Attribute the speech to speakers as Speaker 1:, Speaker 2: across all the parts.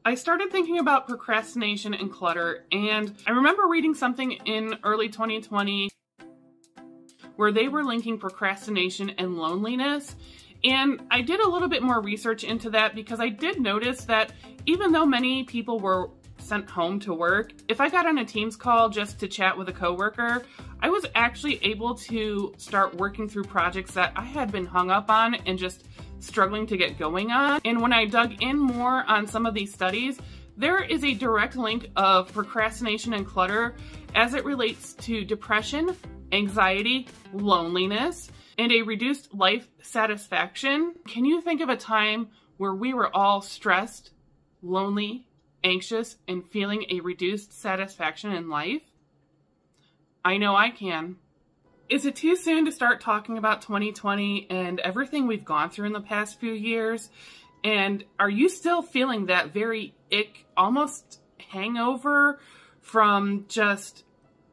Speaker 1: I started thinking about procrastination and clutter, and I remember reading something in early 2020 where they were linking procrastination and loneliness. And I did a little bit more research into that because I did notice that even though many people were sent home to work, if I got on a Teams call just to chat with a coworker, I was actually able to start working through projects that I had been hung up on and just struggling to get going on. And when I dug in more on some of these studies, there is a direct link of procrastination and clutter as it relates to depression, anxiety, loneliness, and a reduced life satisfaction. Can you think of a time where we were all stressed, lonely, anxious, and feeling a reduced satisfaction in life? I know I can. Is it too soon to start talking about 2020 and everything we've gone through in the past few years? And are you still feeling that very ick, almost hangover from just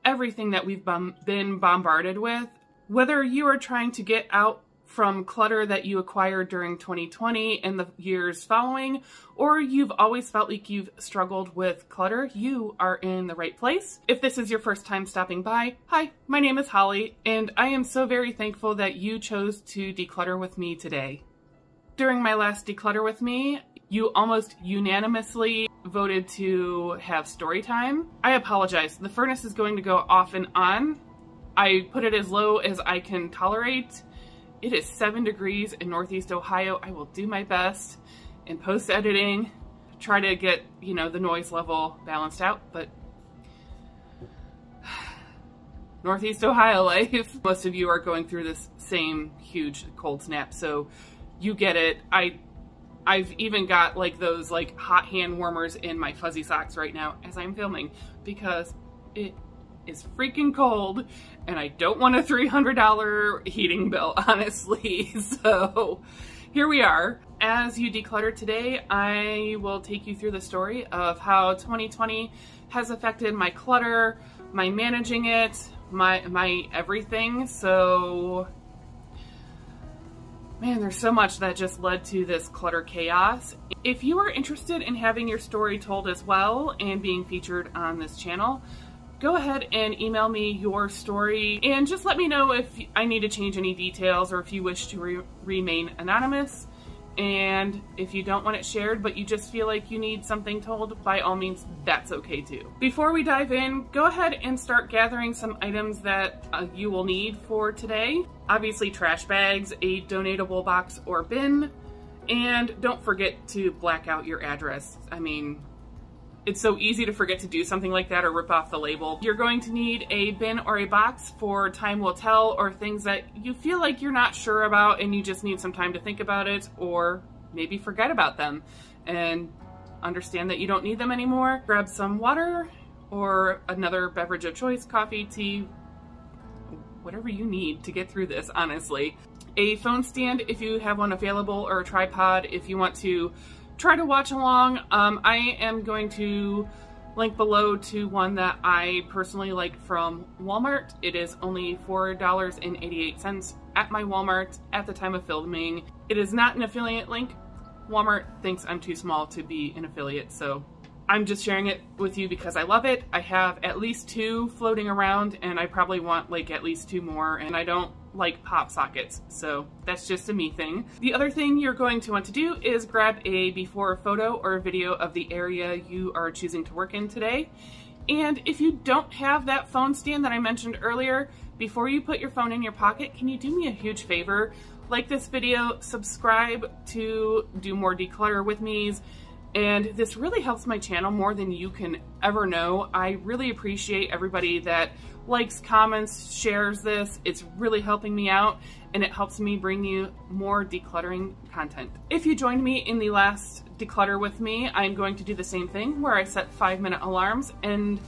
Speaker 1: everything that we've been bombarded with? Whether you are trying to get out from clutter that you acquired during 2020 and the years following, or you've always felt like you've struggled with clutter, you are in the right place. If this is your first time stopping by, hi, my name is Holly, and I am so very thankful that you chose to declutter with me today. During my last Declutter with Me, you almost unanimously voted to have story time. I apologize, the furnace is going to go off and on. I put it as low as I can tolerate. It is 7 degrees in Northeast Ohio. I will do my best in post-editing, try to get, the noise level balanced out, but Northeast Ohio life. Most of you are going through this same huge cold snap, so you get it. I've even got those hot hand warmers in my fuzzy socks right now as I'm filming because it is freaking cold and I don't want a $300 heating bill, honestly. So here we are. As you declutter today, I will take you through the story of how 2020 has affected my clutter, my managing it, my everything. So man, there's so much that just led to this clutter chaos. If you are interested in having your story told as well and being featured on this channel, go ahead and email me your story and just let me know if I need to change any details or if you wish to remain anonymous. And if you don't want it shared, but you just feel like you need something told, by all means, that's okay too. Before we dive in, go ahead and start gathering some items that you will need for today. Obviously trash bags, a donatable box or bin, and don't forget to black out your address. I mean, it's so easy to forget to do something like that or rip off the label. You're going to need a bin or a box for time will tell or things that you feel like you're not sure about and you just need some time to think about it, or maybe forget about them and understand that you don't need them anymore. Grab some water or another beverage of choice, coffee, tea, whatever you need to get through this, honestly. A phone stand if you have one available, or a tripod if you want to try to watch along. I am going to link below to one that I personally like from Walmart. It is only $4.88 at my Walmart at the time of filming. It is not an affiliate link. Walmart thinks I'm too small to be an affiliate, so I'm just sharing it with you because I love it. I have at least 2 floating around and I probably want at least 2 more, and I don't like pop sockets, so that's just a me thing. The other thing you're going to want to do is grab a before photo or a video of the area you are choosing to work in today. And if you don't have that phone stand that I mentioned earlier, before you put your phone in your pocket, can you do me a huge favor? Like this video, subscribe to do more Declutter with me's, and this really helps my channel more than you can ever know. I really appreciate everybody that likes, comments, shares this. It's really helping me out, and it helps me bring you more decluttering content. If you joined me in the last Declutter with me, I'm going to do the same thing where I set 5-minute alarms, and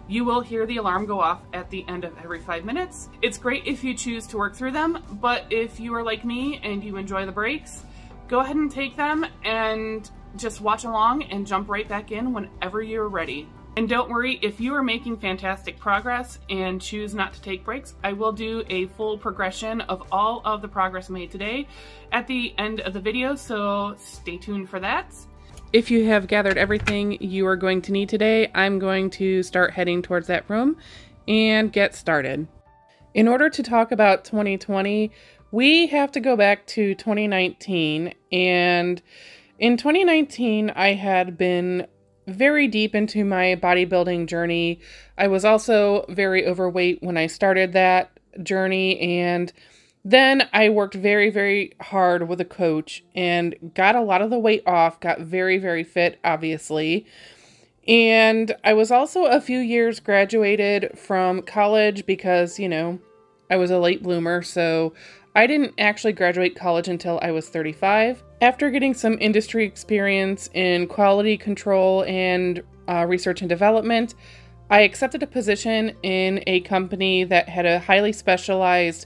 Speaker 1: you will hear the alarm go off at the end of every 5 minutes. It's great if you choose to work through them, but if you are like me and you enjoy the breaks, go ahead and take them and just watch along and jump right back in whenever you're ready. And don't worry, if you are making fantastic progress and choose not to take breaks, I will do a full progression of all of the progress made today at the end of the video, so stay tuned for that. if you have gathered everything you are going to need today, I'm going to start heading towards that room and get started. In order to talk about 2020, we have to go back to 2019. And in 2019, I had been very deep into my bodybuilding journey. I was also very overweight when I started that journey, and then I worked very, very hard with a coach and got a lot of the weight off, got very, very fit, obviously. And I was also a few years graduated from college because, I was a late bloomer, so I didn't actually graduate college until I was 35. After getting some industry experience in quality control and research and development, I accepted a position in a company that had a highly specialized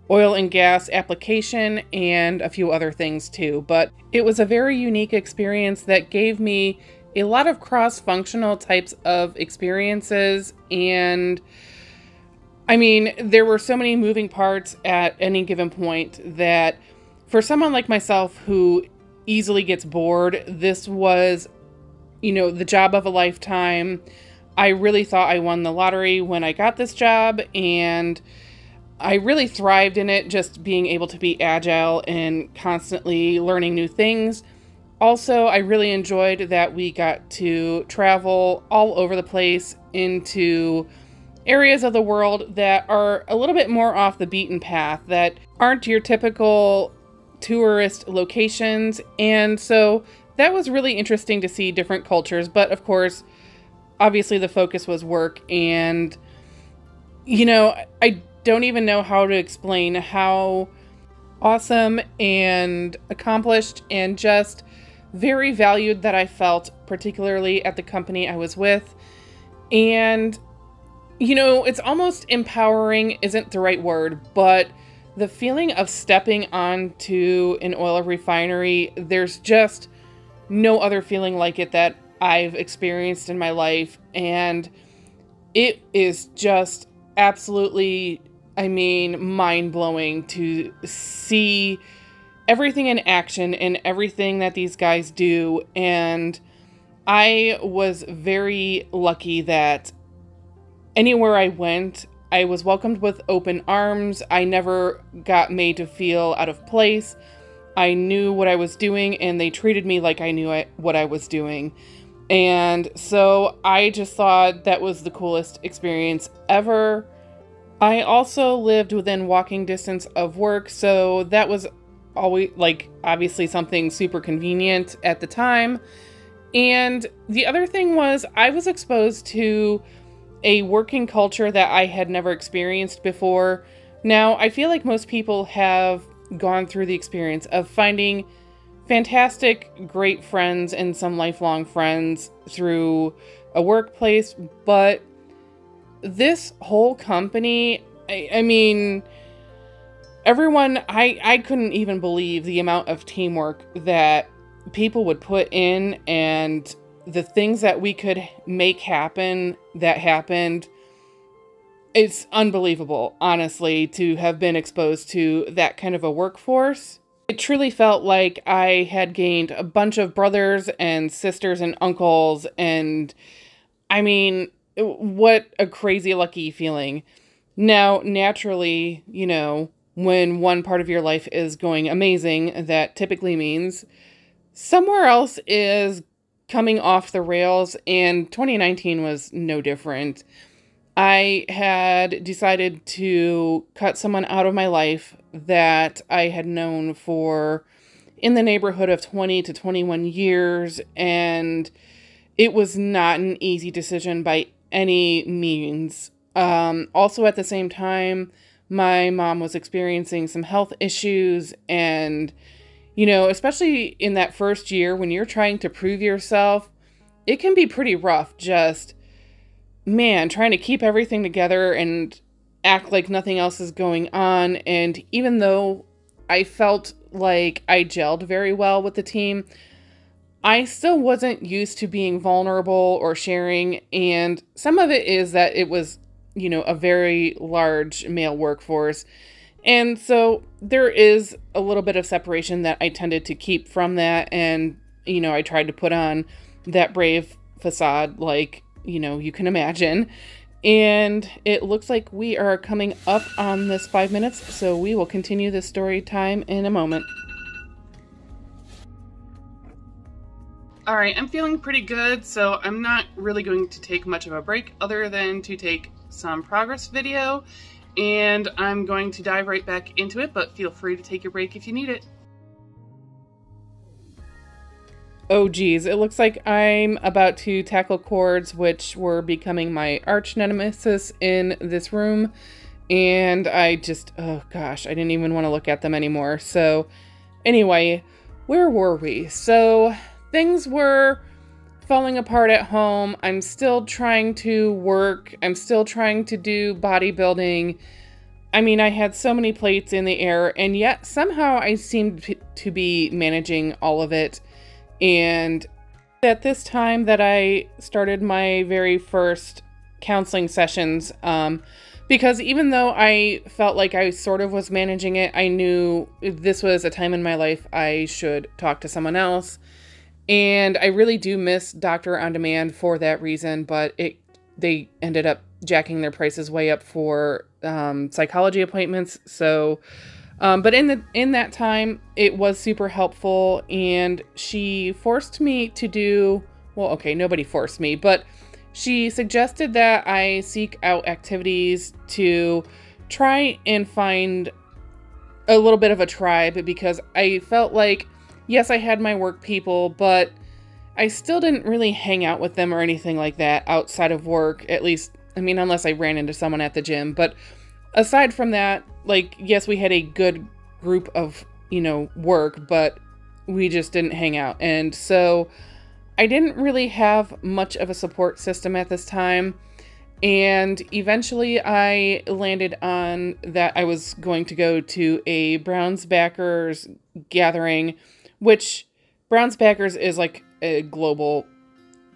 Speaker 1: oil and gas application and a few other things too. But it was a very unique experience that gave me a lot of cross-functional types of experiences. And there were so many moving parts at any given point that for someone like myself who easily gets bored, this was, the job of a lifetime. I really thought I won the lottery when I got this job, and I really thrived in it, just being able to be agile and constantly learning new things. Also, I really enjoyed that we got to travel all over the place into areas of the world that are a little bit more off the beaten path, that aren't your typical tourist locations. And so that was really interesting to see different cultures. But of course, obviously the focus was work. And, I don't even know how to explain how awesome and accomplished and just very valued that I felt, particularly at the company I was with. And, it's almost empowering isn't the right word, but the feeling of stepping onto an oil refinery, there's just no other feeling like it that I've experienced in my life. And it is just absolutely, mind-blowing to see everything in action and everything that these guys do. And I was very lucky that anywhere I went, I was welcomed with open arms. I never got made to feel out of place. I knew what I was doing, and they treated me like I knew what I was doing. And so I just thought that was the coolest experience ever. I also lived within walking distance of work, so that was always, obviously something super convenient at the time. And the other thing was I was exposed to a working culture that I had never experienced before. Now, I feel like most people have gone through the experience of finding fantastic, great friends and some lifelong friends through a workplace, but this whole company, everyone, I couldn't even believe the amount of teamwork that people would put in and the things that we could make happen that happened. It's unbelievable, honestly, to have been exposed to that kind of a workforce. It truly felt like I had gained a bunch of brothers and sisters and uncles, and what a crazy lucky feeling. Now, naturally, when one part of your life is going amazing, that typically means somewhere else is coming off the rails, and 2019 was no different. I had decided to cut someone out of my life that I had known for in the neighborhood of 20 to 21 years, and it was not an easy decision by any means. Also, at the same time, my mom was experiencing some health issues, and especially in that first year when you're trying to prove yourself, it can be pretty rough. Just, trying to keep everything together and act like nothing else is going on. And even though I felt like I gelled very well with the team, I still wasn't used to being vulnerable or sharing. And some of it is that it was, a very large male workforce. And so there is a little bit of separation that I tended to keep from that. And you know, I tried to put on that brave facade, like, you know, you can imagine. And it looks like we are coming up on this 5 minutes, so we will continue this story time in a moment. All right, I'm feeling pretty good, so I'm not really going to take much of a break other than to take some progress video, and I'm going to dive right back into it, but feel free to take your break if you need it. Oh geez, it looks like I'm about to tackle cords, which were becoming my arch nemesis in this room, and I just, oh gosh, I didn't even want to look at them anymore. So anyway, where were we? So things were falling apart at home. I'm still trying to work. I'm still trying to do bodybuilding. I mean, I had so many plates in the air, and yet somehow I seemed to be managing all of it. And at this time that I started my very first counseling sessions, because even though I felt like I sort of was managing it, I knew this was a time in my life I should talk to someone else. And I really do miss Doctor On Demand for that reason, but they ended up jacking their prices way up for psychology appointments. So but in that time, it was super helpful, and she forced me to do, well, okay, nobody forced me, but she suggested that I seek out activities to try and find a little bit of a tribe, because I felt like, yes, I had my work people, but I still didn't really hang out with them or anything like that outside of work, at least, I mean, unless I ran into someone at the gym, but aside from that, like, yes, we had a good group of, you know, work, but we just didn't hang out. And so I didn't really have much of a support system at this time. And eventually I landed on that I was going to go to a Browns backers gathering, which Browns backers is like a global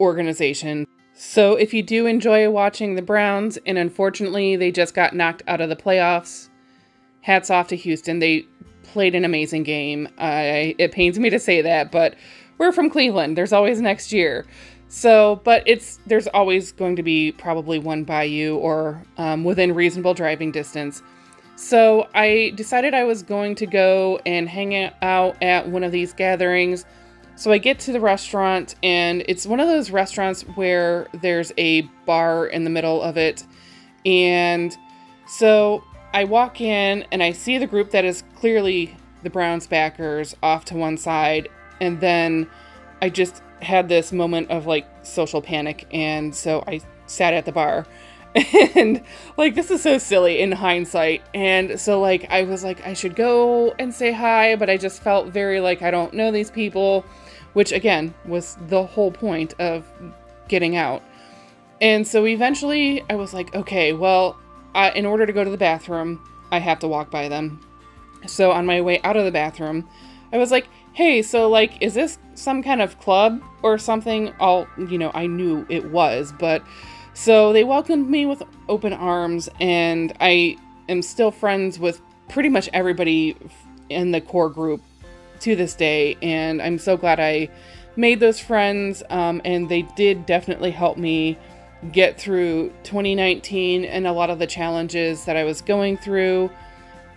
Speaker 1: organization. So if you do enjoy watching the Browns, and unfortunately they just got knocked out of the playoffs, hats off to Houston. They played an amazing game. It pains me to say that, but we're from Cleveland. There's always next year. So, but there's always going to be probably one by you or within reasonable driving distance. So I decided I was going to go and hang out at one of these gatherings. So I get to the restaurant, and it's one of those restaurants where there's a bar in the middle of it. And so I walk in and I see the group that is clearly the Browns backers off to one side. And then I just had this moment of like social panic. And so I sat at the bar, and like, this is so silly in hindsight. And so like, I was like, I should go and say hi, but I just felt very like, I don't know these people, which again was the whole point of getting out. And so eventually I was like, okay, well, in order to go to the bathroom, I have to walk by them. So on my way out of the bathroom, I was like, hey, so like, is this some kind of club or something? I knew it was, but so they welcomed me with open arms, and I am still friends with pretty much everybody in the core group to this day, and I'm so glad I made those friends, and they did definitely help me get through 2019 and a lot of the challenges that I was going through.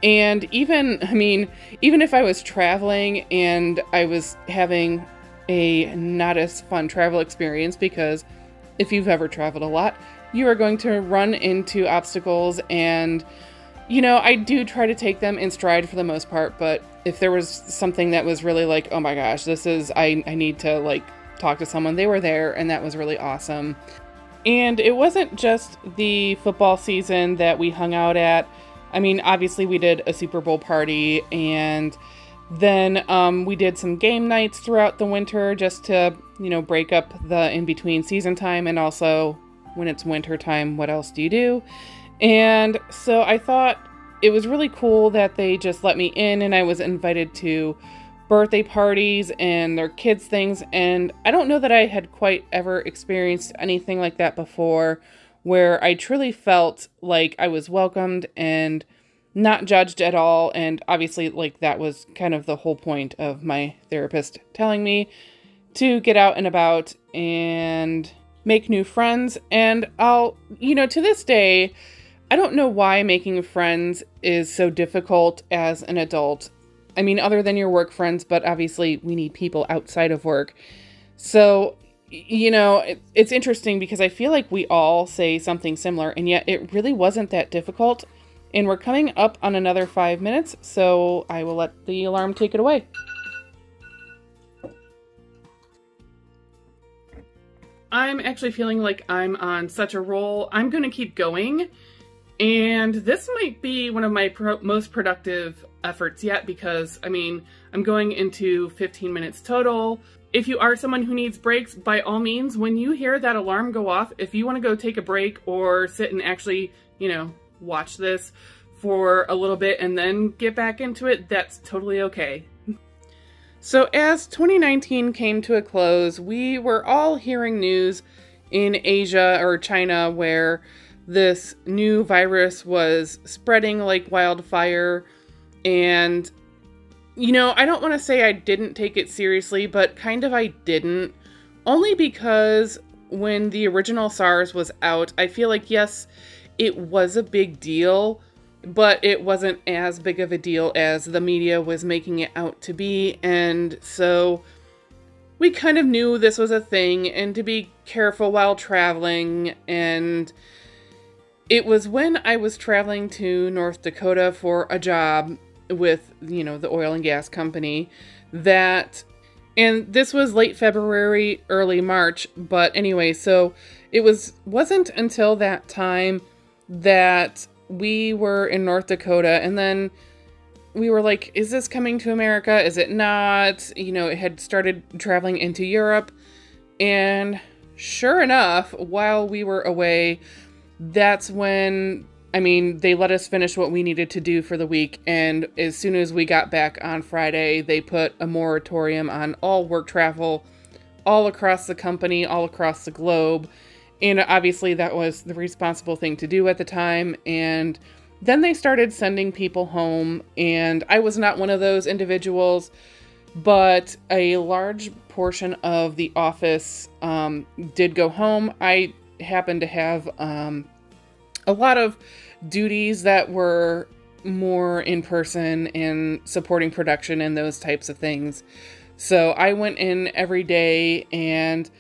Speaker 1: And even if I was traveling and I was having a not as fun travel experience, because if you've ever traveled a lot, you are going to run into obstacles, and I do try to take them in stride for the most part, but if there was something that was really like, oh my gosh, I need to like talk to someone, they were there, and that was really awesome. And it wasn't just the football season that we hung out at. I mean, obviously we did a Super Bowl party, and then we did some game nights throughout the winter just to, break up the in-between season time, and also when it's winter time, what else do you do? And so I thought it was really cool that they just let me in, and I was invited to birthday parties and their kids' things, and I don't know that I had quite ever experienced anything like that before, where I truly felt like I was welcomed and not judged at all. And obviously, like, that was kind of the whole point of my therapist telling me to get out and about and make new friends. And I'll, to this day, I don't know why making friends is so difficult as an adult. I mean, other than your work friends, but obviously we need people outside of work. So, it's interesting because I feel like we all say something similar, and yet it really wasn't that difficult. And we're coming up on another 5 minutes, so I will let the alarm take it away. I'm actually feeling like I'm on such a roll. I'm going to keep going. And this might be one of my most productive efforts yet because, I'm going into 15 minutes total. If you are someone who needs breaks, by all means, when you hear that alarm go off, if you want to go take a break or sit and actually, watch this for a little bit and then get back into it, that's totally okay. So as 2019 came to a close, we were all hearing news in Asia or China where this new virus was spreading like wildfire. And, I don't want to say I didn't take it seriously, but kind of I didn't. Only because when the original SARS was out, I feel like, yes, it was a big deal, but it wasn't as big of a deal as the media was making it out to be. And so we kind of knew this was a thing and to be careful while traveling. And it was when I was traveling to North Dakota for a job with, the oil and gas company and this was late February, early March. But anyway, so it wasn't until that time that we were in North Dakota, and then we were like, is this coming to America? Is it not? It had started traveling into Europe. And sure enough, while we were away, that's when, they let us finish what we needed to do for the week. And as soon as we got back on Friday, they put a moratorium on all work travel all across the company, all across the globe. And obviously that was the responsible thing to do at the time. And then they started sending people home. And I was not one of those individuals, but a large portion of the office did go home. I happened to have a lot of duties that were more in person and supporting production and those types of things. So I went in every day. And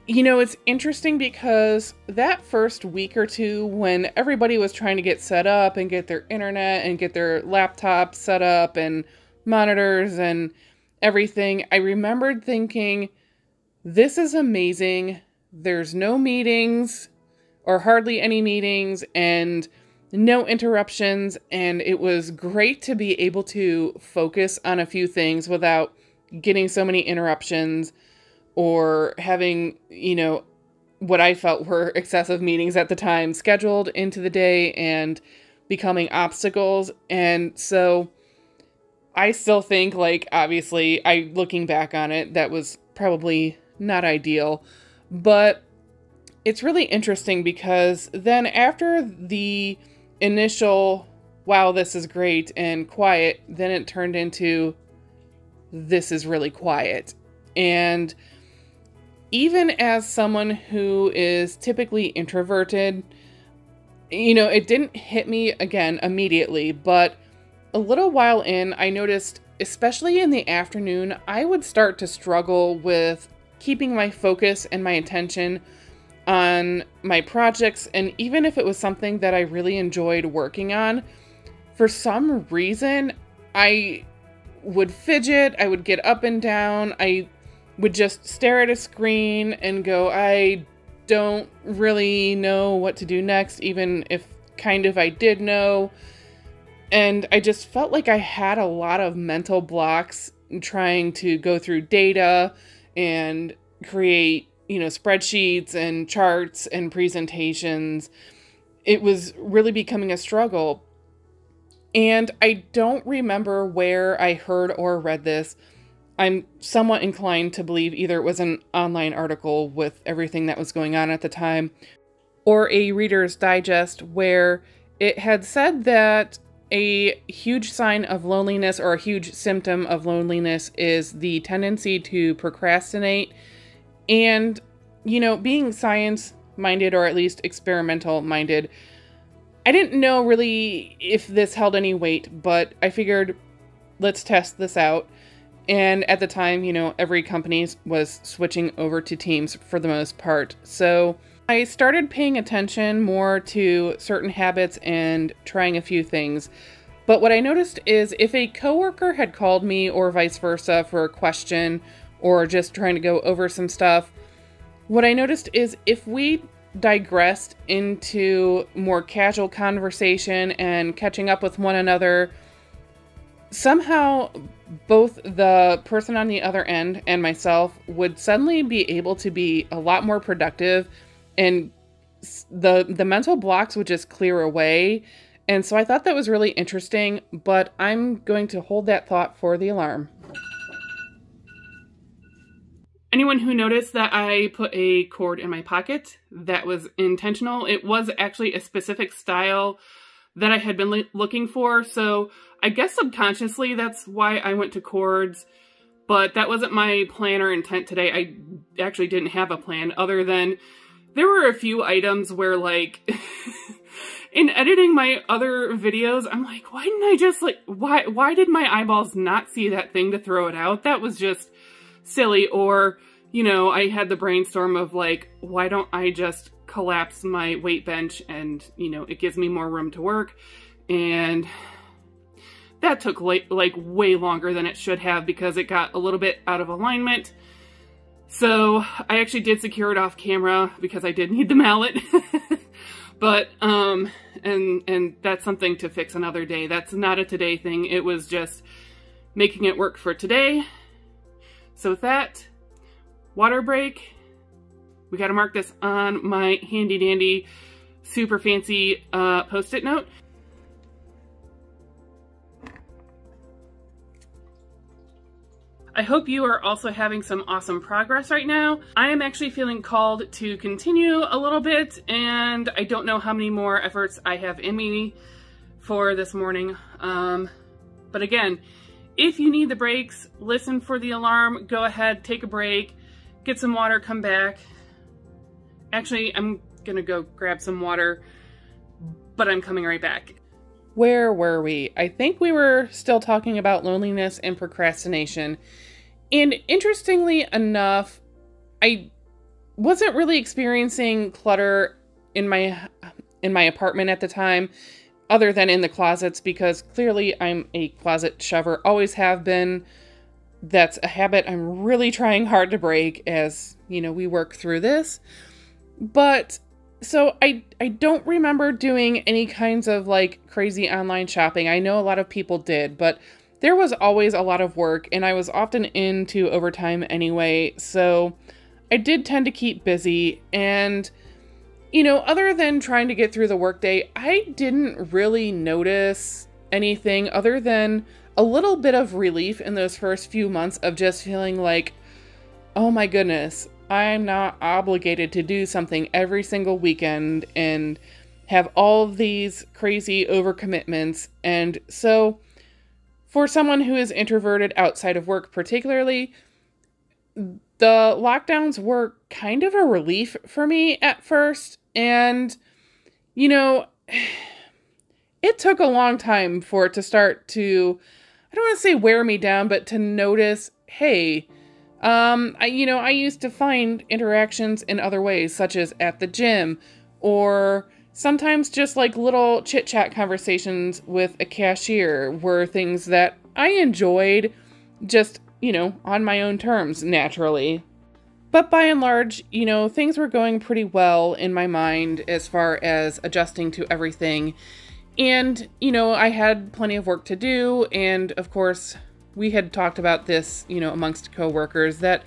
Speaker 1: it's interesting because that first week or two when everybody was trying to get set up and get their internet and get their laptops set up and monitors and everything, I remembered thinking, this is amazing. There's no meetings or hardly any meetings and no interruptions. And it was great to be able to focus on a few things without getting so many interruptions or having, what I felt were excessive meetings at the time scheduled into the day and becoming obstacles. And so I still think, obviously, looking back on it, that was probably not ideal. But it's really interesting because then after the initial, wow, this is great and quiet, then it turned into, this is really quiet. And even as someone who is typically introverted, it didn't hit me again immediately, but a little while in, I noticed, especially in the afternoon, I would start to struggle with keeping my focus and my attention on my projects. And even if it was something that I really enjoyed working on, for some reason, I would fidget, I would get up and down, I would just stare at a screen and go, I don't really know what to do next, even if kind of I did know. And I just felt like I had a lot of mental blocks trying to go through data and create, spreadsheets and charts and presentations. It was really becoming a struggle. And I don't remember where I heard or read this. I'm somewhat inclined to believe either it was an online article with everything that was going on at the time, or a Reader's Digest where it had said that a huge sign of loneliness, or a huge symptom of loneliness, is the tendency to procrastinate. And, you know, being science-minded, or at least experimental-minded, I didn't know really if this held any weight, but I figured, let's test this out. And at the time, you know, every company was switching over to Teams for the most part. So I started paying attention more to certain habits and trying a few things. But what I noticed is if a coworker had called me, or vice versa, for a question or just trying to go over some stuff, what I noticed is if we digressed into more casual conversation and catching up with one another, somehow both the person on the other end and myself would suddenly be able to be a lot more productive, and the mental blocks would just clear away. And so I thought that was really interesting, but I'm going to hold that thought for the alarm. Anyone who noticed that I put a cord in my pocket, that was intentional. It was actually a specific style that I had been looking for, so I guess subconsciously that's why I went to cords, but that wasn't my plan or intent today. I actually didn't have a plan, other than there were a few items where, like, in editing my other videos, I'm like, why didn't I just, like, why did my eyeballs not see that thing to throw it out? That was just silly. Or, you know, I had the brainstorm of, like, why don't I just collapse my weight bench, and, you know, it gives me more room to work. And that took like way longer than it should have, because it got a little bit out of alignment. So I actually did secure it off camera because I did need the mallet. But and that's something to fix another day. That's not a today thing. It was just making it work for today. So with that, water break. We got to mark this on my handy dandy, super fancy Post-it note. I hope you are also having some awesome progress right now. I am actually feeling called to continue a little bit, and I don't know how many more efforts I have in me for this morning. But again, if you need the breaks, listen for the alarm, go ahead, take a break, get some water, come back. Actually, I'm gonna go grab some water, but I'm coming right back. Where were we? I think we were still talking about loneliness and procrastination. And interestingly enough, I wasn't really experiencing clutter in my apartment at the time, other than in the closets, because clearly I'm a closet shover, always have been. That's a habit I'm really trying hard to break as, you know, we work through this. But so I don't remember doing any kinds of like crazy online shopping. I know a lot of people did, but there was always a lot of work, and I was often into overtime anyway. So I did tend to keep busy, and, you know, other than trying to get through the workday, I didn't really notice anything other than a little bit of relief in those first few months of just feeling like, oh my goodness, I'm not obligated to do something every single weekend and have all of these crazy overcommitments. And so for someone who is introverted outside of work particularly, the lockdowns were kind of a relief for me at first. And, you know, it took a long time for it to start to, I don't want to say wear me down, but to notice, hey, I used to find interactions in other ways, such as at the gym, or sometimes just like little chit-chat conversations with a cashier were things that I enjoyed, just, you know, on my own terms, naturally. But by and large, you know, things were going pretty well in my mind as far as adjusting to everything. And, you know, I had plenty of work to do, and of course, we had talked about this, you know, amongst coworkers, that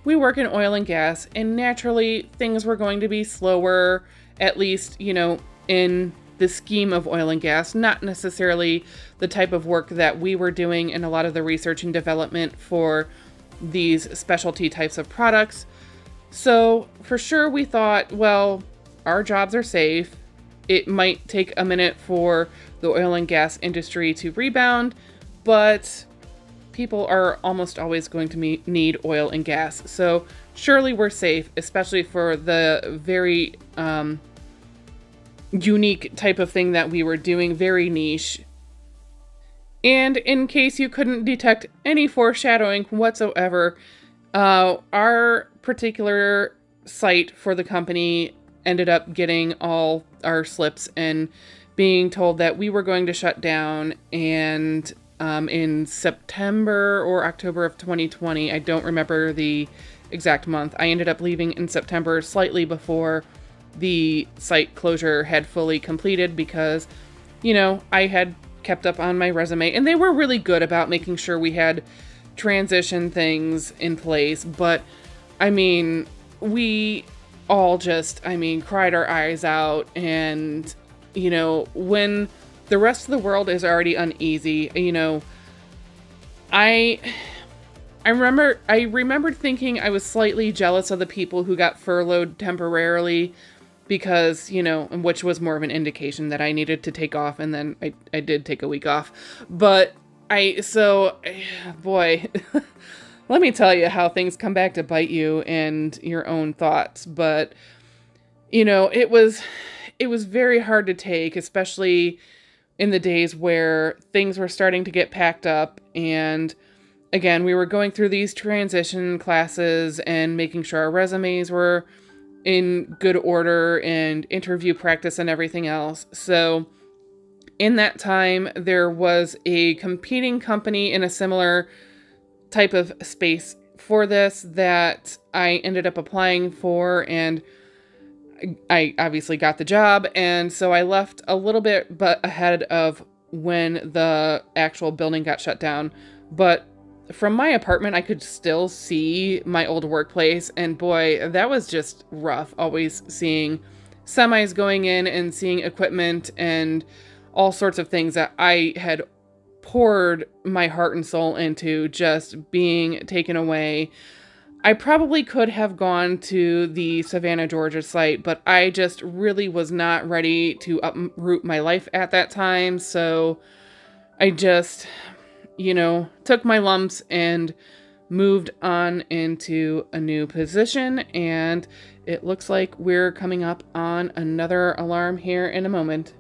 Speaker 1: we work in oil and gas, and naturally things were going to be slower, at least, you know, in the scheme of oil and gas, not necessarily the type of work that we were doing in a lot of the research and development for these specialty types of products. So for sure we thought, well, our jobs are safe. it might take a minute for the oil and gas industry to rebound, but people are almost always going to need oil and gas. So surely we're safe, especially for the very unique type of thing that we were doing, very niche. And in case you couldn't detect any foreshadowing whatsoever, our particular site for the company ended up getting all our slips and being told that we were going to shut down. And in September or October of 2020, I don't remember the exact month, I ended up leaving in September, slightly before the site closure had fully completed, because, you know, I had kept up on my resume and they were really good about making sure we had transition things in place. But I mean, we all just, I mean, cried our eyes out. And, you know, when the rest of the world is already uneasy, you know, I remembered thinking I was slightly jealous of the people who got furloughed temporarily, because, you know, which was more of an indication that I needed to take off, and then I did take a week off. But boy, let me tell you how things come back to bite you and your own thoughts. But, you know, it was very hard to take, especially in the days where things were starting to get packed up. And again, we were going through these transition classes and making sure our resumes were in good order and interview practice and everything else. So in that time, there was a competing company in a similar type of space for this that I ended up applying for, and I obviously got the job. And so I left a little bit ahead of when the actual building got shut down. But from my apartment, I could still see my old workplace, and boy, that was just rough, always seeing semis going in and seeing equipment and all sorts of things that I had poured my heart and soul into just being taken away. I probably could have gone to the Savannah, Georgia site, but I just really was not ready to uproot my life at that time. So I just, you know, took my lumps and moved on into a new position. And it looks like we're coming up on another alarm here in a moment.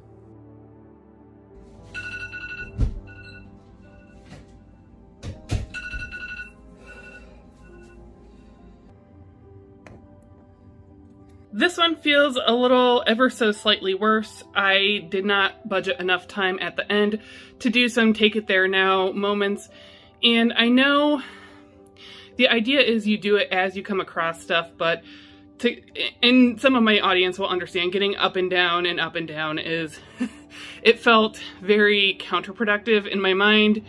Speaker 1: This one feels a little ever so slightly worse. I did not budget enough time at the end to do some take it there now moments. And I know the idea is you do it as you come across stuff, but and some of my audience will understand, getting up and down is, it felt very counterproductive in my mind.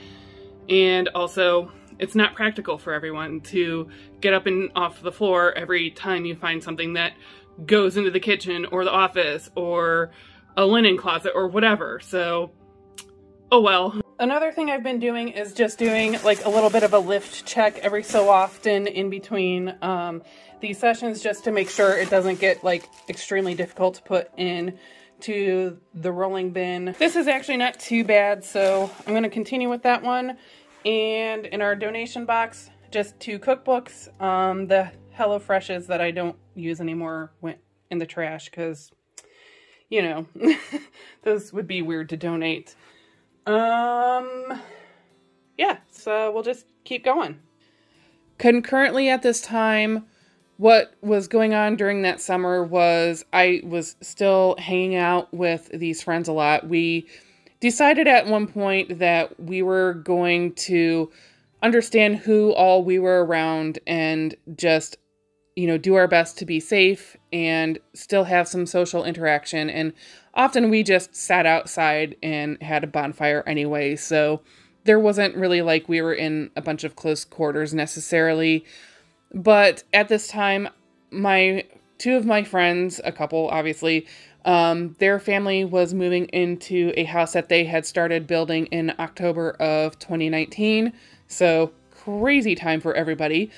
Speaker 1: And also, it's not practical for everyone to get up and off the floor every time you find something that goes into the kitchen or the office or a linen closet or whatever. So, oh well. Another thing I've been doing is just doing like a little bit of a lift check every so often in between these sessions, just to make sure it doesn't get like extremely difficult to put in to the rolling bin. This is actually not too bad, so I'm going to continue with that one. And in our donation box, just 2 cookbooks. The HelloFreshes that I don't use anymore went in the trash because, you know, those would be weird to donate. Yeah, so we'll just keep going. Concurrently at this time, what was going on during that summer was I was still hanging out with these friends a lot. We decided at one point that we were going to understand who all we were around and just, you know, do our best to be safe and still have some social interaction. And often we just sat outside and had a bonfire anyway. So there wasn't really like we were in a bunch of close quarters necessarily. But at this time, 2 of my friends, a couple obviously, their family was moving into a house that they had started building in October of 2019. So crazy time for everybody.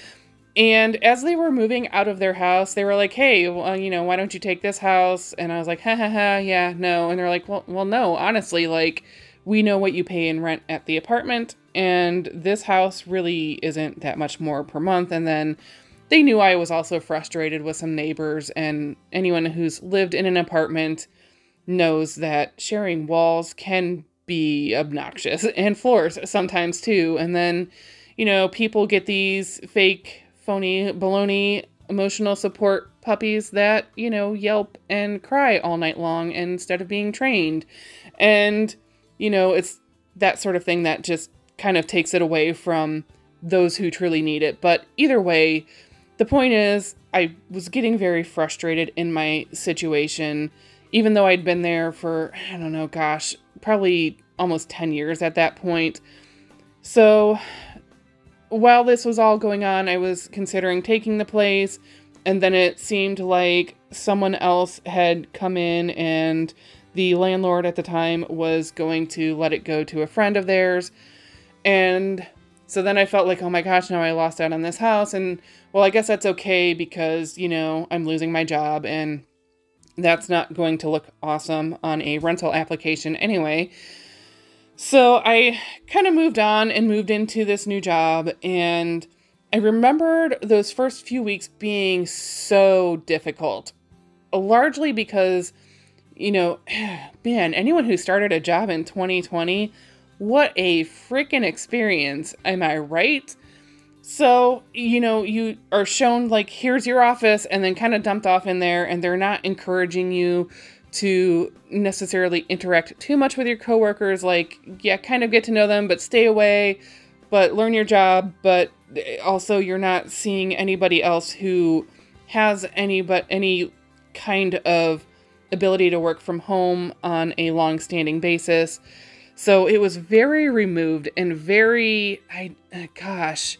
Speaker 1: And as they were moving out of their house, they were like, hey, well, you know, why don't you take this house? And I was like, ha ha ha, yeah, no. And they're like, well, no, honestly, like, we know what you pay in rent at the apartment, and this house really isn't that much more per month. And then they knew I was also frustrated with some neighbors, and anyone who's lived in an apartment knows that sharing walls can be obnoxious, and floors sometimes too. And then, you know, people get these fake, phony, baloney emotional support puppies that, you know, yelp and cry all night long instead of being trained. And, you know, it's that sort of thing that just kind of takes it away from those who truly need it. But either way, the point is, I was getting very frustrated in my situation, even though I'd been there for, I don't know, gosh, probably almost 10 years at that point. So while this was all going on, I was considering taking the place, and then it seemed like someone else had come in, and the landlord at the time was going to let it go to a friend of theirs. And so then I felt like, oh my gosh, now I lost out on this house. And well, I guess that's okay because, you know, I'm losing my job, and that's not going to look awesome on a rental application anyway. So I kind of moved on and moved into this new job, and I remembered those first few weeks being so difficult, largely because, you know, man, anyone who started a job in 2020, what a freaking experience. Am I right? So, you know, you are shown like, here's your office, and then kind of dumped off in there, and they're not encouraging you to necessarily interact too much with your coworkers. Like, yeah, kind of get to know them, but stay away, but learn your job. But also you're not seeing anybody else who has any kind of ability to work from home on a long-standing basis. So it was very removed and very, gosh,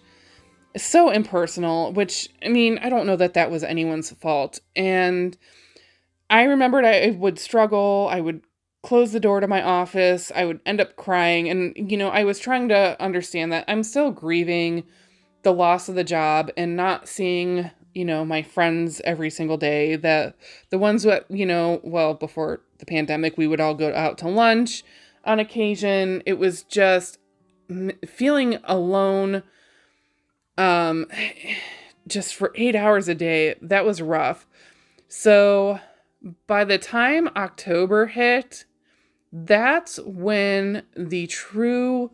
Speaker 1: so impersonal, which, I mean, I don't know that that was anyone's fault. And I remembered I would struggle. I would close the door to my office. I would end up crying. And, you know, I was trying to understand that I'm still grieving the loss of the job and not seeing, you know, my friends every single day. The ones that, you know, well, before the pandemic, we would all go out to lunch on occasion. It was just feeling alone, just for 8 hours a day. That was rough. So by the time October hit, that's when the true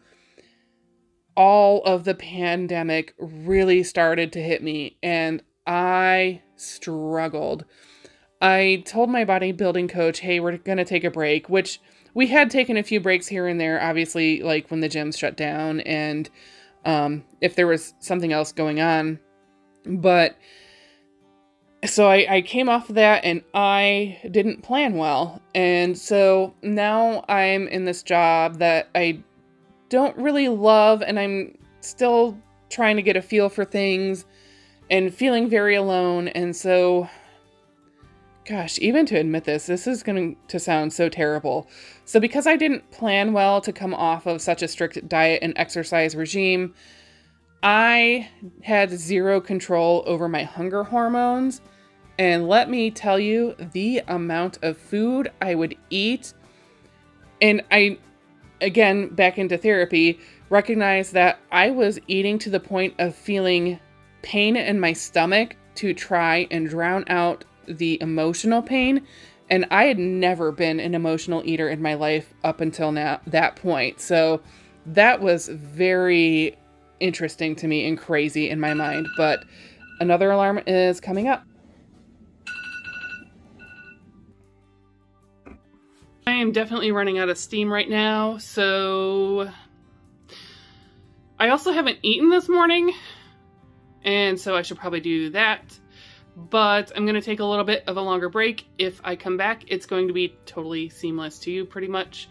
Speaker 1: all of the pandemic really started to hit me, and I struggled. I told my bodybuilding coach, hey, we're going to take a break, which we had taken a few breaks here and there, obviously, like when the gyms shut down and if there was something else going on. But so I came off of that, and I didn't plan well. And so now I'm in this job that I don't really love, and I'm still trying to get a feel for things and feeling very alone. And so, gosh, even to admit this is going to sound so terrible. So because I didn't plan well to come off of such a strict diet and exercise regime, I had zero control over my hunger hormones. And let me tell you, the amount of food I would eat, and I, again, back into therapy, recognized that I was eating to the point of feeling pain in my stomach to try and drown out the emotional pain. And I had never been an emotional eater in my life up until now, that point. So that was very interesting to me and crazy in my mind. But another alarm is coming up. I am definitely running out of steam right now, so I also haven't eaten this morning, and so I should probably do that. But I'm going to take a little bit of a longer break. If I come back, it's going to be totally seamless to you, pretty much.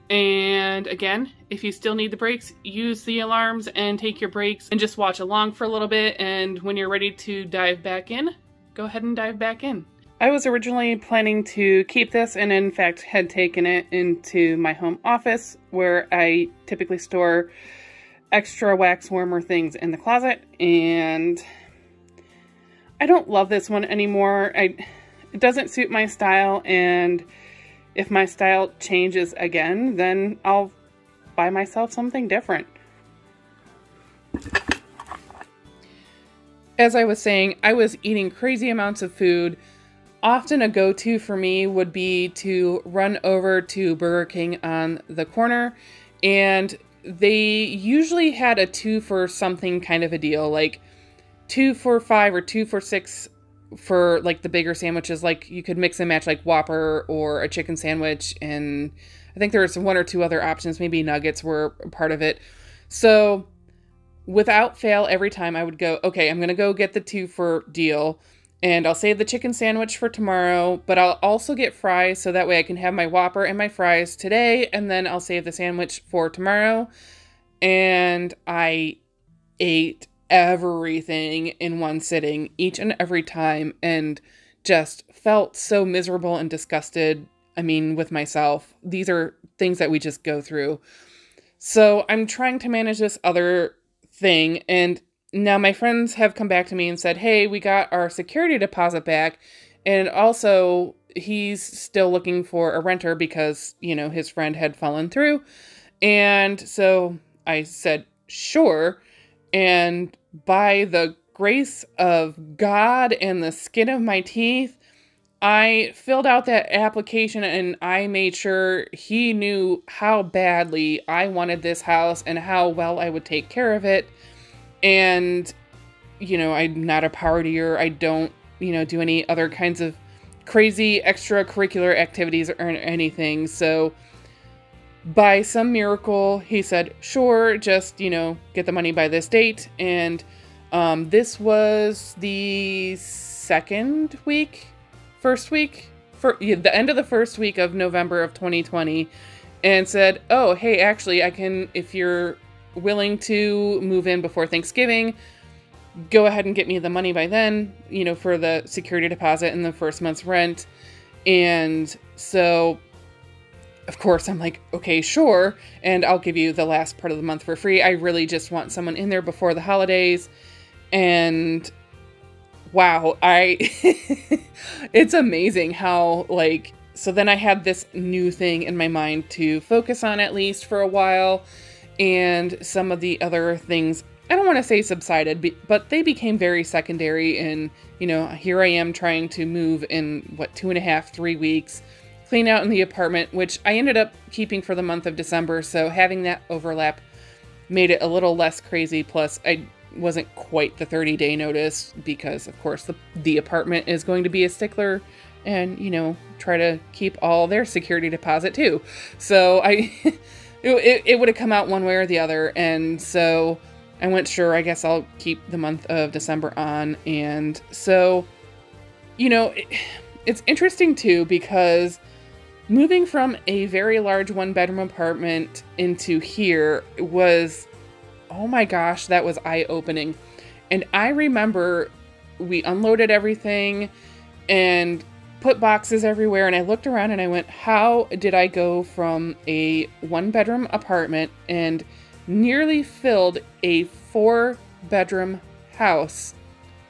Speaker 1: And again, if you still need the breaks, use the alarms and take your breaks and just watch along for a little bit. And when you're ready to dive back in, go ahead and dive back in. I was originally planning to keep this, and in fact had taken it into my home office where I typically store extra wax warmer things in the closet. And I don't love this one anymore. It doesn't suit my style, and if my style changes again, then I'll buy myself something different. As I was saying, I was eating crazy amounts of food. Often a go-to for me would be to run over to Burger King on the corner, and they usually had a 2 for something kind of a deal, like 2 for $5 or 2 for $6 for like the bigger sandwiches. Like you could mix and match like Whopper or a chicken sandwich, and I think there was 1 or 2 other options, maybe nuggets were part of it. So without fail, every time I would go, okay, I'm gonna go get the 2 for deal, and I'll save the chicken sandwich for tomorrow, but I'll also get fries so that way I can have my Whopper and my fries today, and then I'll save the sandwich for tomorrow. And I ate everything in one sitting each and every time, and just felt so miserable and disgusted, I mean, with myself. These are things that we just go through. So I'm trying to manage this other thing, and now my friends have come back to me and said, hey, we got our security deposit back, and also he's still looking for a renter because, you know, his friend had fallen through. And so I said, sure. And by the grace of God and the skin of my teeth, I filled out that application, and I made sure he knew how badly I wanted this house and how well I would take care of it. And, you know, I'm not a partier. I don't, you know, do any other kinds of crazy extracurricular activities or anything. So by some miracle, he said, sure, just, you know, get the money by this date. And this was the the end of the first week of November of 2020, and said, oh, hey, actually, I can, if you're willing to move in before Thanksgiving, go ahead and get me the money by then, you know, for the security deposit and the first month's rent. And so, of course, I'm like, okay, sure. And I'll give you the last part of the month for free. I really just want someone in there before the holidays. And wow, it's amazing how, like, so then I had this new thing in my mind to focus on, at least for a while. And some of the other things, I don't want to say subsided, but they became very secondary. And, you know, here I am trying to move in, what, 2.5, 3 weeks, clean out in the apartment, which I ended up keeping for the month of December. So having that overlap made it a little less crazy. Plus, I wasn't quite the 30-day notice because, of course, the apartment is going to be a stickler and, you know, try to keep all their security deposit too. So it would have come out one way or the other. And so I went, sure, I guess I'll keep the month of December on. And so, you know, it's interesting too, because moving from a very large 1-bedroom apartment into here was, oh my gosh, that was eye-opening. And I remember we unloaded everything and put boxes everywhere, and I looked around and I went, how did I go from a 1-bedroom apartment and nearly filled a 4-bedroom house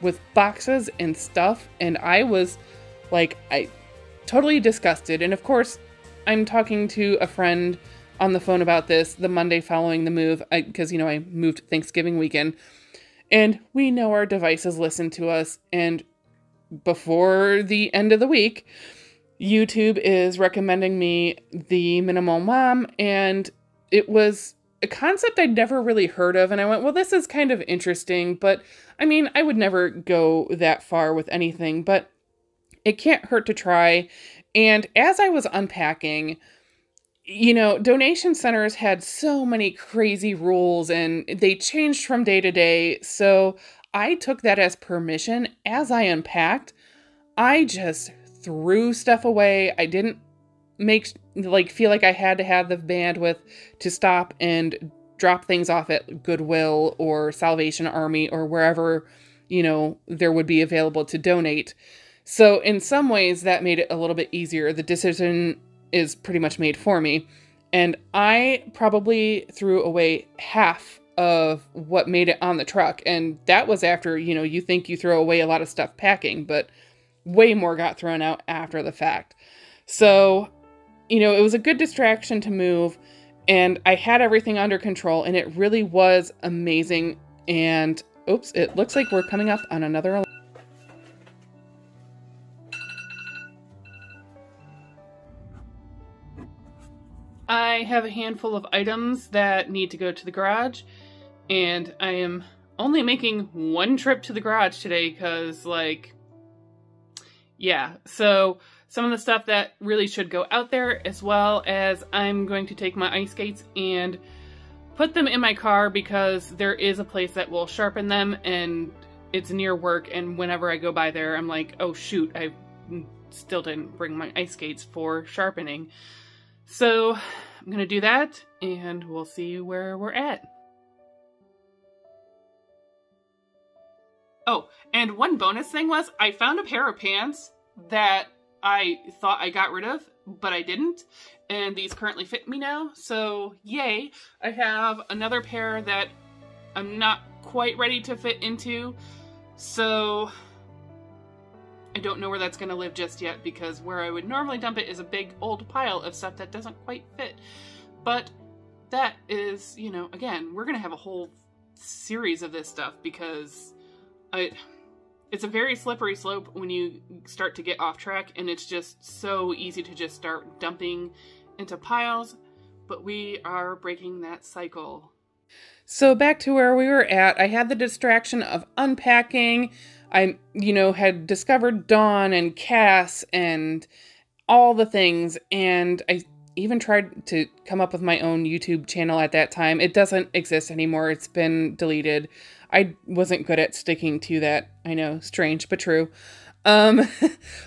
Speaker 1: with boxes and stuff? And I was like, I totally disgusted. And of course, I'm talking to a friend on the phone about this the Monday following the move, because, you know, I moved Thanksgiving weekend, and we know our devices listen to us. And before the end of the week, YouTube is recommending me the Minimal Mom, and it was a concept I'd never really heard of. And I went, well, this is kind of interesting, but I mean, I would never go that far with anything, but it can't hurt to try. And as I was unpacking, you know, donation centers had so many crazy rules and they changed from day to day. So I took that as permission. As I unpacked, I just threw stuff away. I didn't feel like I had to have the bandwidth to stop and drop things off at Goodwill or Salvation Army or wherever, you know, there would be available to donate. So in some ways that made it a little bit easier. The decision is pretty much made for me. And I probably threw away half of what made it on the truck. And that was after, you know, you think you throw away a lot of stuff packing, but way more got thrown out after the fact. So, you know, it was a good distraction to move, and I had everything under control, and it really was amazing. And oops, it looks like we're coming up on another alarm. I have a handful of items that need to go to the garage, and I am only making one trip to the garage today because, like, yeah, so some of the stuff that really should go out there, as well as I'm going to take my ice skates and put them in my car because there is a place that will sharpen them, and it's near work, and whenever I go by there, I'm like, oh shoot, I still didn't bring my ice skates for sharpening. So I'm gonna do that, and we'll see where we're at. Oh, and one bonus thing was I found a pair of pants that I thought I got rid of, but I didn't, and these currently fit me now, so yay. I have another pair that I'm not quite ready to fit into, so I don't know where that's going to live just yet, because where I would normally dump it is a big old pile of stuff that doesn't quite fit. But that is, you know, again, we're going to have a whole series of this stuff, because it's a very slippery slope when you start to get off track, and it's just so easy to just start dumping into piles, but we are breaking that cycle. So back to where we were at, I had the distraction of unpacking. I, you know, had discovered Dawn and Cas and all the things, and I even tried to come up with my own YouTube channel at that time. It doesn't exist anymore. It's been deleted. I wasn't good at sticking to that. I know, strange, but true. But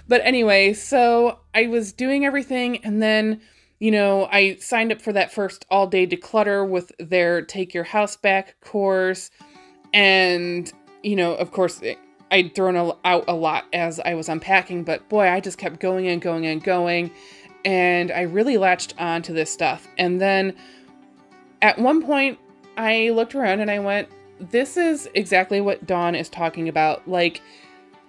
Speaker 1: anyway, so I was doing everything, and then, you know, I signed up for that first all-day declutter with their Take Your House Back course, and, you know, of course, I'd thrown out a lot as I was unpacking, but boy, I just kept going and going and going, and I really latched on to this stuff. And then at one point, I looked around and I went, this is exactly what Dawn is talking about. Like,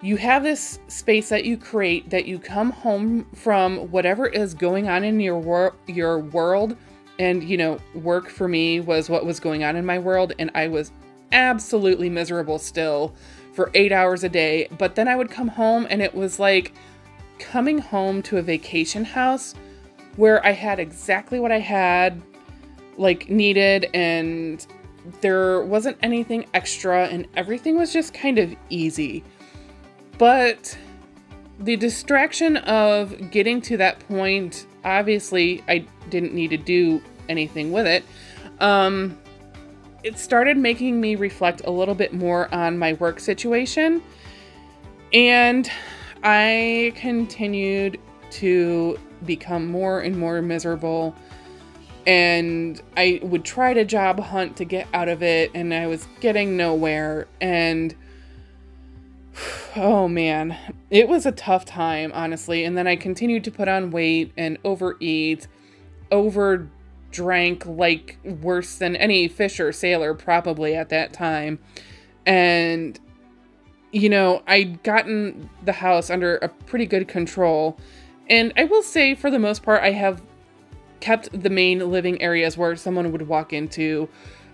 Speaker 1: you have this space that you create, that you come home from whatever is going on in your world, and, you know, work for me was what was going on in my world, and I was absolutely miserable still for 8 hours a day. But then I would come home, and it was like coming home to a vacation house where I had exactly what I had, like, needed, and there wasn't anything extra, and everything was just kind of easy. But the distraction of getting to that point, obviously I didn't need to do anything with it. It started making me reflect a little bit more on my work situation, and I continued to become more and more miserable, and I would try to job hunt to get out of it, and I was getting nowhere, and oh man, it was a tough time, honestly. And then I continued to put on weight and overeat, overdrank like worse than any fish or sailor probably at that time. And, you know, I'd gotten the house under a pretty good control. And I will say, for the most part, I have kept the main living areas where someone would walk into.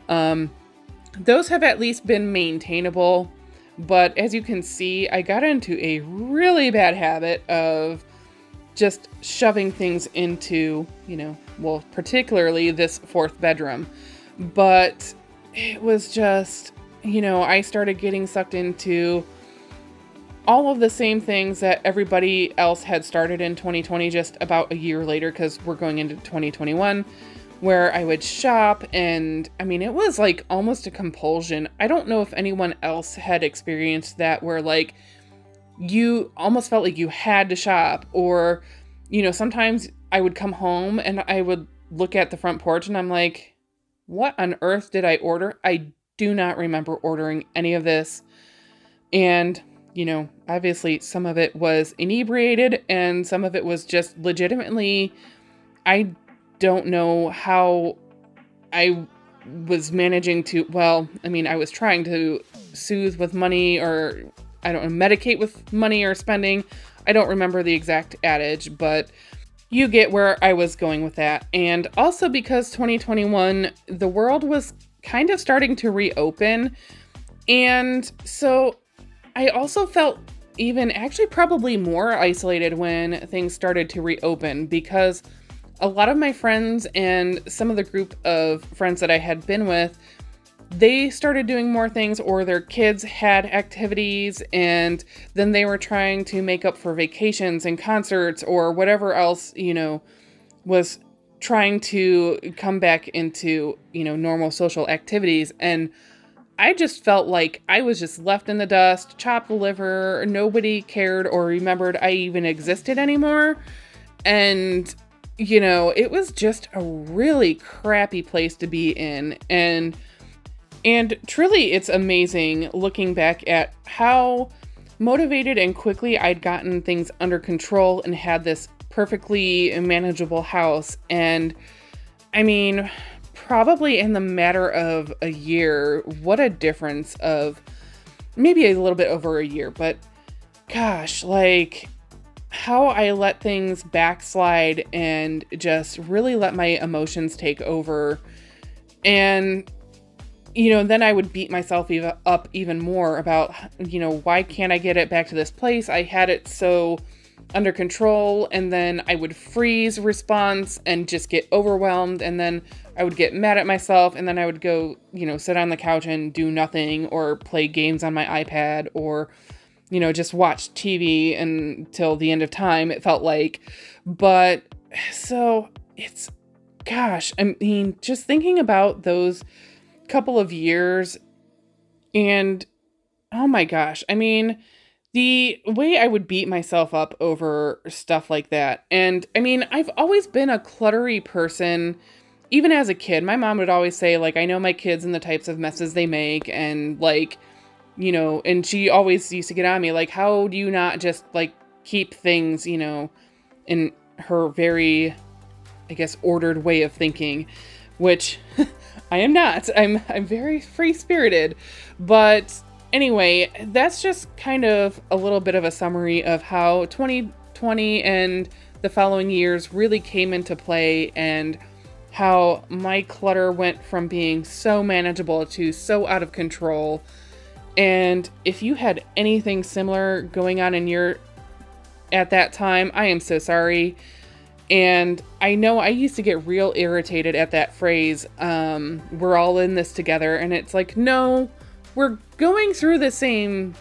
Speaker 1: Those have at least been maintainable. But as you can see, I got into a really bad habit of just shoving things into, you know, well, particularly this fourth bedroom. But it was just, you know, I started getting sucked into all of the same things that everybody else had started in 2020, just about a year later, because we're going into 2021. Where I would shop, and I mean, it was like almost a compulsion. I don't know if anyone else had experienced that, where like you almost felt like you had to shop, or, you know, sometimes I would come home and I would look at the front porch and I'm like, what on earth did I order? I do not remember ordering any of this. And, you know, obviously some of it was inebriated and some of it was just legitimately, I don't know how I was managing to, well, I mean, I was trying to soothe with money, or I don't know, medicate with money or spending. I don't remember the exact adage, but you get where I was going with that. And also because 2021, the world was kind of starting to reopen. And so I also felt even actually probably more isolated when things started to reopen, because a lot of my friends and some of the group of friends that I had been with, they started doing more things, or their kids had activities, and then they were trying to make up for vacations and concerts or whatever else, you know, was trying to come back into, you know, normal social activities. And I just felt like I was just left in the dust, chopped liver. Nobody cared or remembered I even existed anymore. And, you know, it was just a really crappy place to be in. And truly, it's amazing looking back at how motivated and quickly I'd gotten things under control and had this perfectly manageable house. And I mean, probably in the matter of a year, what a difference of maybe a little bit over a year, but gosh, like how I let things backslide and just really let my emotions take over. And you know, then I would beat myself up even more about, you know, why can't I get it back to this place? I had it so under control, and then I would freeze response and just get overwhelmed, and then I would get mad at myself, and then I would go, you know, sit on the couch and do nothing, or play games on my iPad, or, you know, just watch TV until the end of time, it felt like. But so it's, gosh, I mean, just thinking about those couple of years, and oh my gosh, I mean, the way I would beat myself up over stuff like that. And I mean, I've always been a cluttery person, even as a kid. My mom would always say, like, I know my kids and the types of messes they make, and like, you know, and she always used to get on me, like, how do you not just like keep things, you know, in her very, I guess, ordered way of thinking, which I am not. I'm very free-spirited. But anyway, that's just kind of a little bit of a summary of how 2020 and the following years really came into play, and how my clutter went from being so manageable to so out of control. And if you had anything similar going on in your at that time, I am so sorry. And I know I used to get real irritated at that phrase, we're all in this together. And it's like, no, we're going through the same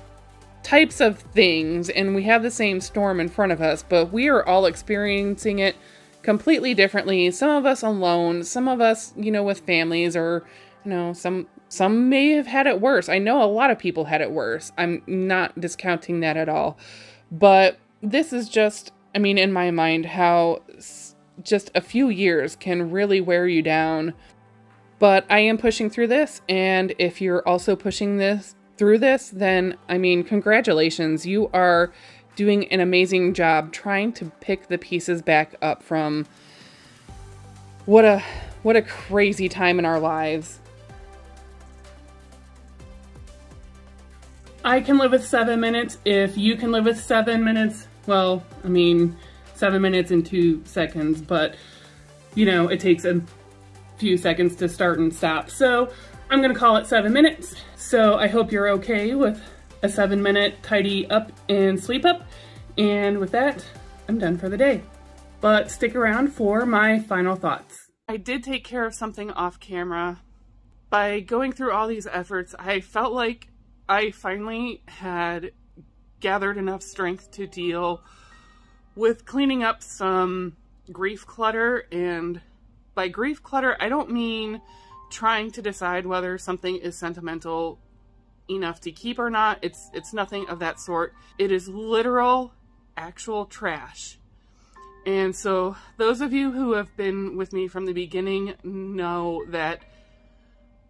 Speaker 1: types of things and we have the same storm in front of us, but we are all experiencing it completely differently. Some of us alone, some of us, you know, with families, or, you know, some may have had it worse. I know a lot of people had it worse. I'm not discounting that at all. But this is just, I mean, in my mind, how just a few years can really wear you down. But I am pushing through this, and if you're also pushing through this, then, I mean, congratulations. You are doing an amazing job trying to pick the pieces back up from what a crazy time in our lives. I can live with 7 minutes. If you can live with 7 minutes, well, I mean, 7 minutes and 2 seconds, but, you know, it takes a few seconds to start and stop. So I'm going to call it 7 minutes. So I hope you're okay with a 7-minute tidy up and sleep up. And with that, I'm done for the day. But stick around for my final thoughts. I did take care of something off camera. By going through all these efforts, I felt like I finally had gathered enough strength to deal with cleaning up some grief clutter. And by grief clutter, I don't mean trying to decide whether something is sentimental enough to keep or not. It's nothing of that sort. It is literal, actual trash. And so those of you who have been with me from the beginning know that,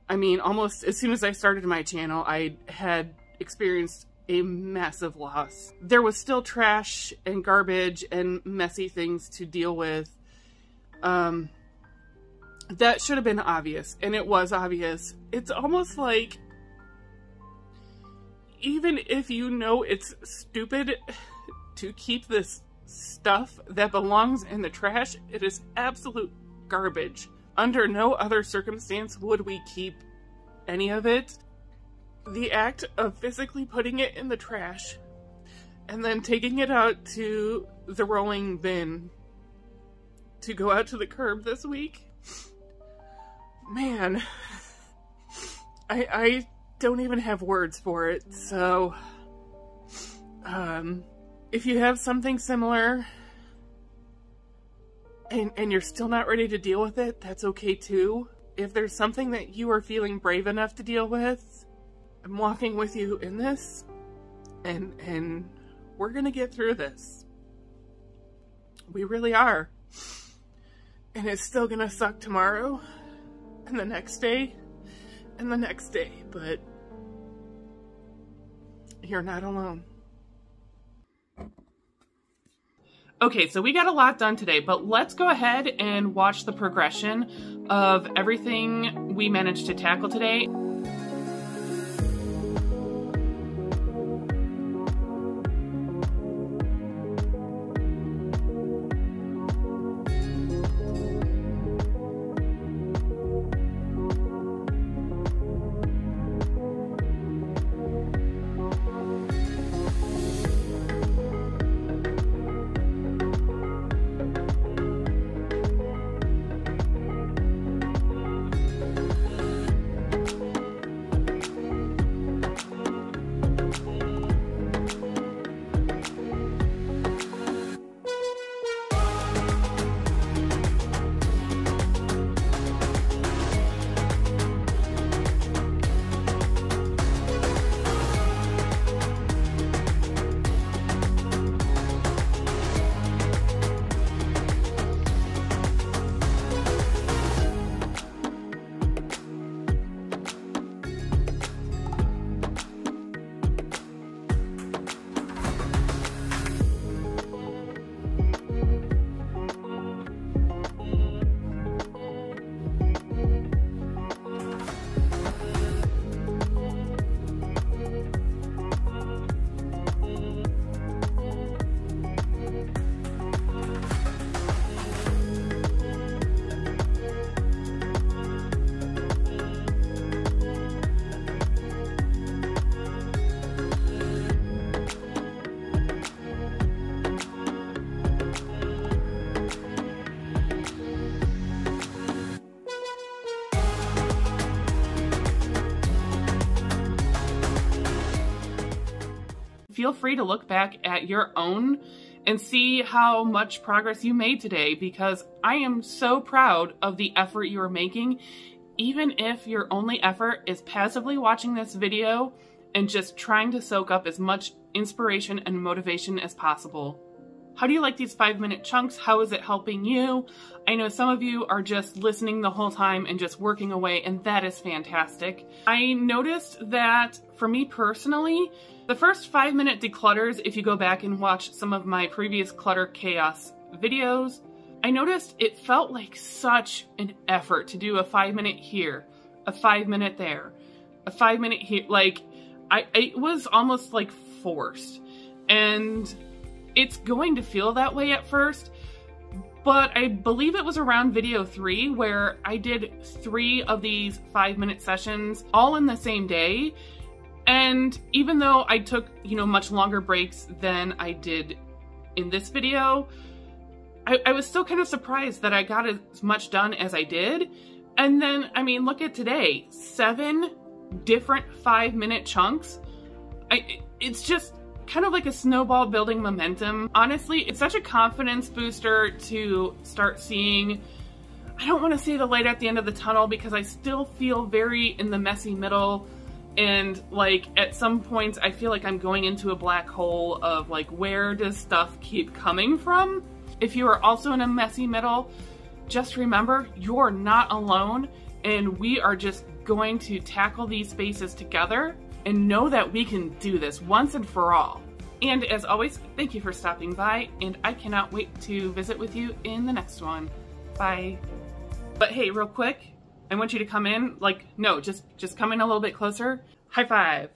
Speaker 1: I mean, almost as soon as I started my channel, I had experienced a massive loss. There was still trash and garbage and messy things to deal with. That should have been obvious, and it was obvious. It's almost like, even if you know it's stupid to keep this stuff that belongs in the trash, it is absolute garbage. Under no other circumstance would we keep any of it. The act of physically putting it in the trash and then taking it out to the rolling bin to go out to the curb this week, man, I don't even have words for it. So if you have something similar and you're still not ready to deal with it, that's okay too. If there's something that you are feeling brave enough to deal with, I'm walking with you in this, and we're gonna get through this. We really are. And it's still gonna suck tomorrow, and the next day, and the next day, but you're not alone. Okay, so we got a lot done today, but let's go ahead and watch the progression of everything we managed to tackle today. Feel free to look back at your own and see how much progress you made today, because I am so proud of the effort you are making, even if your only effort is passively watching this video and just trying to soak up as much inspiration and motivation as possible. How do you like these 5-minute chunks? How is it helping you? I know some of you are just listening the whole time and just working away, and that is fantastic. I noticed that for me personally, the first 5-minute declutters, if you go back and watch some of my previous clutter chaos videos, I noticed it felt like such an effort to do a 5-minute here, a 5-minute there, a 5-minute here. Like, it was almost like forced. And it's going to feel that way at first, but I believe it was around video 3 where I did 3 of these 5-minute sessions all in the same day. And even though I took, much longer breaks than I did in this video, I was still kind of surprised that I got as much done as I did. And then, I mean, look at today, 7 different 5-minute chunks. It's just kind of like a snowball building momentum. Honestly, it's such a confidence booster to start seeing, I don't want to say the light at the end of the tunnel, because I still feel very in the messy middle. And like at some points I feel like I'm going into a black hole of like, where does stuff keep coming from? If you are also in a messy middle, just remember you're not alone, and we are just going to tackle these spaces together and know that we can do this once and for all. And as always, thank you for stopping by, and I cannot wait to visit with you in the next one. Bye. But hey, real quick, I want you to come in, like, no, just come in a little bit closer. High five.